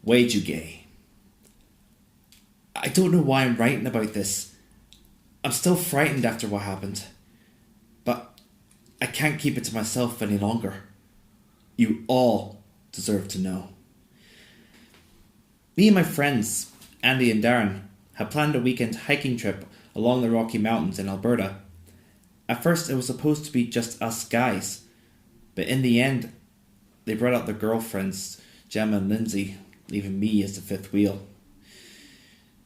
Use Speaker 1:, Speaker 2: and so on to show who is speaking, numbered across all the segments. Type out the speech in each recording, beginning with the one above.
Speaker 1: Wechuge. I don't know why I'm writing about this. I'm still frightened after what happened. But I can't keep it to myself any longer. You all deserve to know. Me and my friends, Andy and Darren, had planned a weekend hiking trip along the Rocky Mountains in Alberta. At first it was supposed to be just us guys, but in the end they brought out their girlfriends, Gemma and Lindsay, leaving me as the fifth wheel.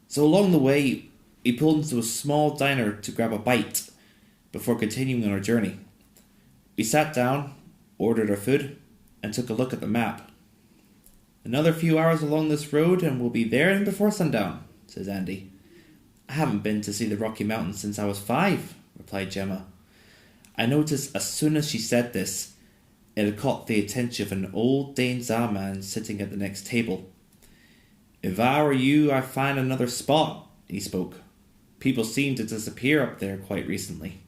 Speaker 1: So along the way, we pulled into a small diner to grab a bite before continuing on our journey. We sat down, ordered our food, and took a look at the map. Another few hours along this road and we'll be there before sundown, says Andy. I haven't been to see the Rocky Mountains since I was 5, replied Gemma. I noticed as soon as she said this, it had caught the attention of an old Dane man sitting at the next table. If I were you, I'd find another spot, he spoke. People seem to disappear up there quite recently.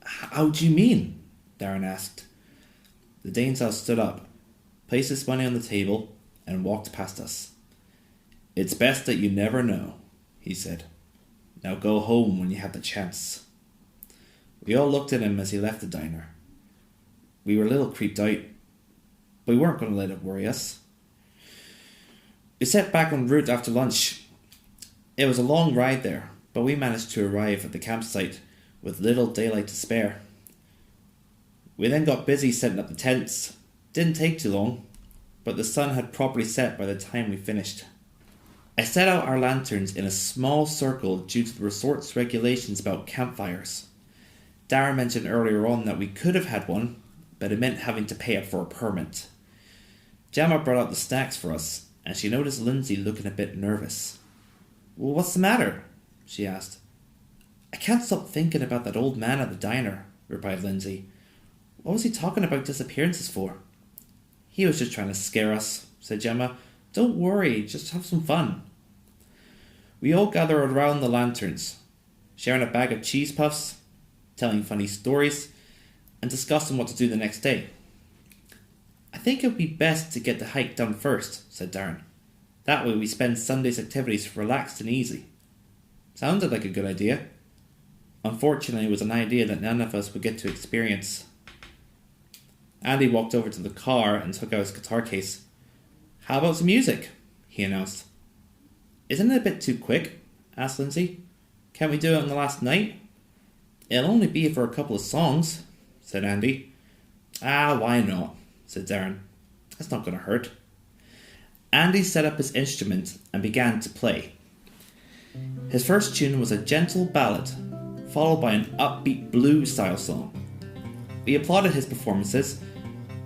Speaker 1: How do you mean? Darren asked. The Dane stood up, placed his money on the table, and walked past us. It's best that you never know, he said. Now go home when you have the chance. We all looked at him as he left the diner. We were a little creeped out, but we weren't going to let it worry us. We set back en route after lunch. It was a long ride there, but we managed to arrive at the campsite with little daylight to spare. We then got busy setting up the tents. Didn't take too long, but the sun had properly set by the time we finished. I set out our lanterns in a small circle due to the resort's regulations about campfires. Darren mentioned earlier on that we could have had one, but it meant having to pay up for a permit. Gemma brought out the snacks for us, and she noticed Lindsay looking a bit nervous. Well, what's the matter? She asked. I can't stop thinking about that old man at the diner, replied Lindsay. What was he talking about disappearances for? He was just trying to scare us, said Gemma. Don't worry, just have some fun. We all gathered around the lanterns, sharing a bag of cheese puffs, telling funny stories, and discussing what to do the next day. I think it would be best to get the hike done first, said Darren. That way we spend Sunday's activities relaxed and easy. Sounded like a good idea. Unfortunately, it was an idea that none of us would get to experience. Andy walked over to the car and took out his guitar case. How about some music? He announced. Isn't it a bit too quick? Asked Lindsay. Can't we do it on the last night? It'll only be for a couple of songs, said Andy. Why not? Said Darren. That's not going to hurt. Andy set up his instrument and began to play. His first tune was a gentle ballad, followed by an upbeat blues-style song. We applauded his performances,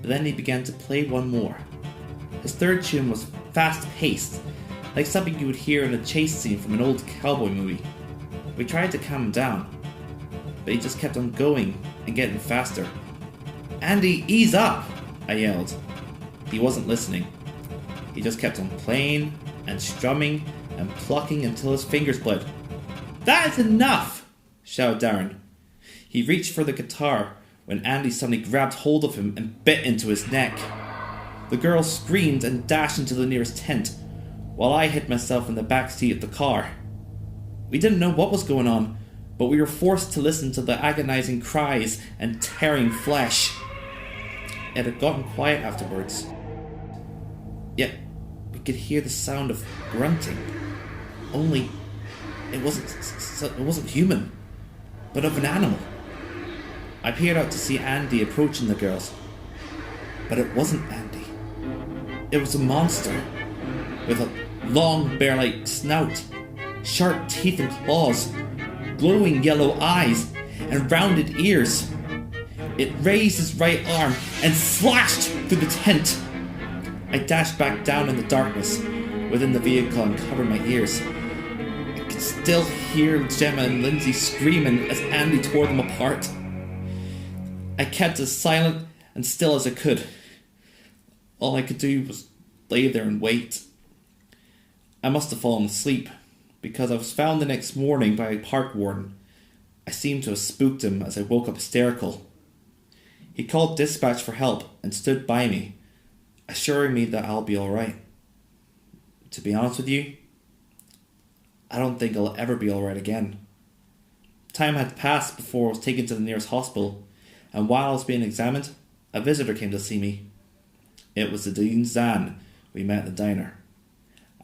Speaker 1: but then he began to play one more. His third tune was fast-paced, like something you would hear in a chase scene from an old cowboy movie. We tried to calm him down, but he just kept on going and getting faster. Andy, ease up! I yelled. He wasn't listening. He just kept on playing and strumming and plucking until his fingers bled. That is enough! Shouted Darren. He reached for the guitar when Andy suddenly grabbed hold of him and bit into his neck. The girl screamed and dashed into the nearest tent, while I hid myself in the back seat of the car. We didn't know what was going on, but we were forced to listen to the agonizing cries and tearing flesh. It had gotten quiet afterwards. Yet, we could hear the sound of grunting. Only, it wasn't human, but of an animal. I peered out to see Andy approaching the girls, but it wasn't Andy. It was a monster, with a long bear-like snout, sharp teeth and claws, glowing yellow eyes, and rounded ears. It raised his right arm and slashed through the tent. I dashed back down in the darkness within the vehicle and covered my ears. I could still hear Gemma and Lindsay screaming as Andy tore them apart. I kept as silent and still as I could. All I could do was lay there and wait. I must have fallen asleep, because I was found the next morning by a park warden. I seemed to have spooked him as I woke up hysterical. He called dispatch for help and stood by me, assuring me that I'll be alright. To be honest with you, I don't think I'll ever be alright again. Time had passed before I was taken to the nearest hospital, and while I was being examined, a visitor came to see me. It was the Dean Zan we met at the diner.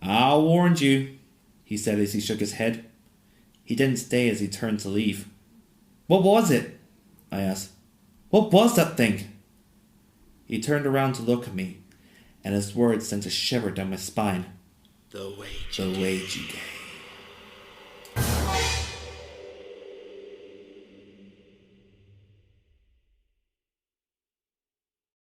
Speaker 1: "I warned you," he said as he shook his head. He didn't stay as he turned to leave. "What was it?" I asked. "What was that thing?" He turned around to look at me, and his words sent a shiver down my spine. The Wechuge.